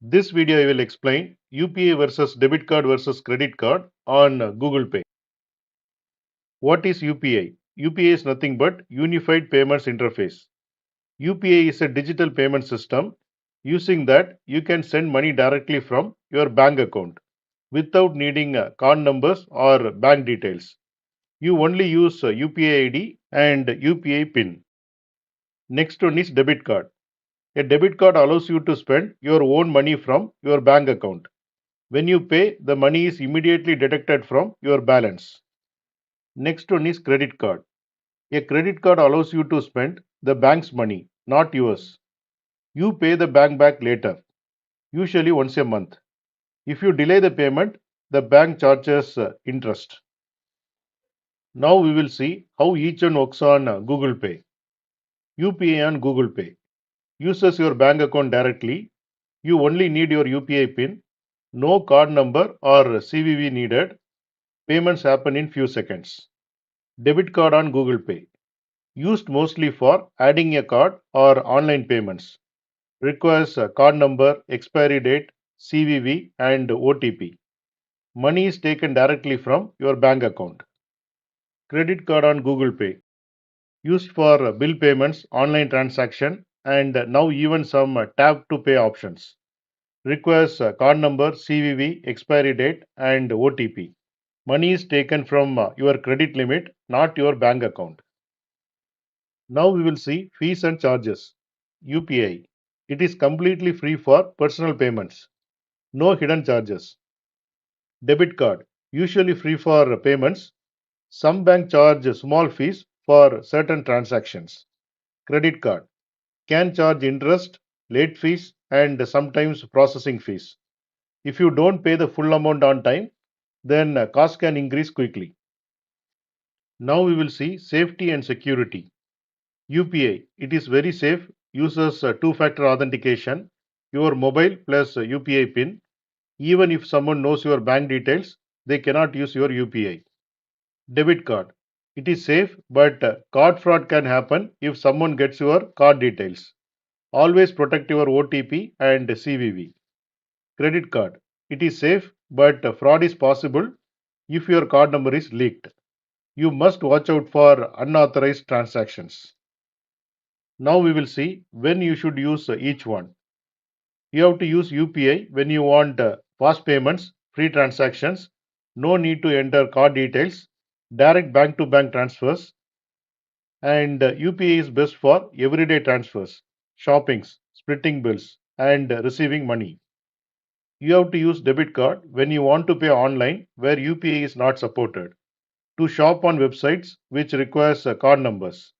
This video I will explain UPI versus debit card versus credit card on Google Pay. What is UPI? UPI is nothing but Unified Payments Interface. UPI is a digital payment system. Using that, you can send money directly from your bank account without needing card numbers or bank details. You only use UPI ID and UPI PIN. Next one is debit card. A debit card allows you to spend your own money from your bank account. When you pay, the money is immediately deducted from your balance. Next one is credit card. A credit card allows you to spend the bank's money, not yours. You pay the bank back later, usually once a month. If you delay the payment, the bank charges interest. Now we will see how each one works on Google Pay. UPI on Google Pay uses your bank account directly. You only need your UPI PIN, no card number or CVV needed. Payments happen in few seconds. Debit card on Google Pay, used mostly for adding a card or online payments. Requires a card number, expiry date, CVV, and OTP. Money is taken directly from your bank account. Credit card on Google Pay, used for bill payments, online transaction, and now even some tap to pay options. Requires a card number, CVV, expiry date, and OTP. Money is taken from your credit limit, not your bank account. Now we will see fees and charges. UPI. It is completely free for personal payments. No hidden charges. Debit card. Usually free for payments. Some bank charge small fees for certain transactions. Credit card. Can charge interest, late fees, and sometimes processing fees. If you don't pay the full amount on time, then cost can increase quickly. Now we will see safety and security. UPI, it is very safe, uses two-factor authentication, your mobile plus UPI PIN. Even if someone knows your bank details, they cannot use your UPI. Debit card, it is safe, but card fraud can happen if someone gets your card details. Always protect your OTP and CVV. Credit card, it is safe, but fraud is possible if your card number is leaked. You must watch out for unauthorized transactions. Now we will see when you should use each one. You have to use UPI when you want fast payments, free transactions, no need to enter card details, direct bank to bank transfers, and UPI is best for everyday transfers, shoppings, splitting bills, and receiving money. You have to use debit card when you want to pay online where UPI is not supported, to shop on websites which requires card numbers.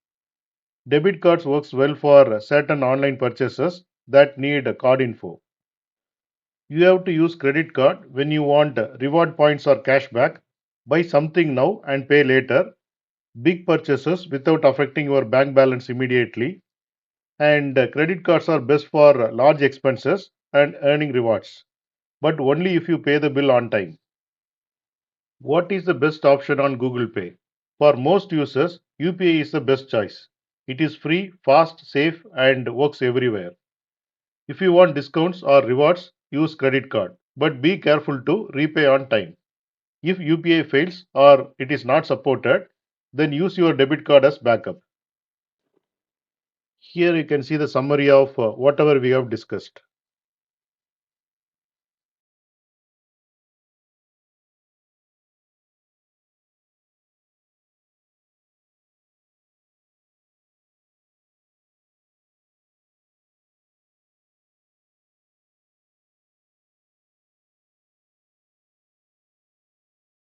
Debit cards works well for certain online purchases that need card info. You have to use credit card when you want reward points or cashback. Buy something now and pay later. Big purchases without affecting your bank balance immediately. And credit cards are best for large expenses and earning rewards, but only if you pay the bill on time. What is the best option on Google Pay? For most users, UPI is the best choice. It is free, fast, safe, and works everywhere. If you want discounts or rewards, use credit card, but be careful to repay on time. If UPI fails or it is not supported, then use your debit card as backup. Here you can see the summary of whatever we have discussed.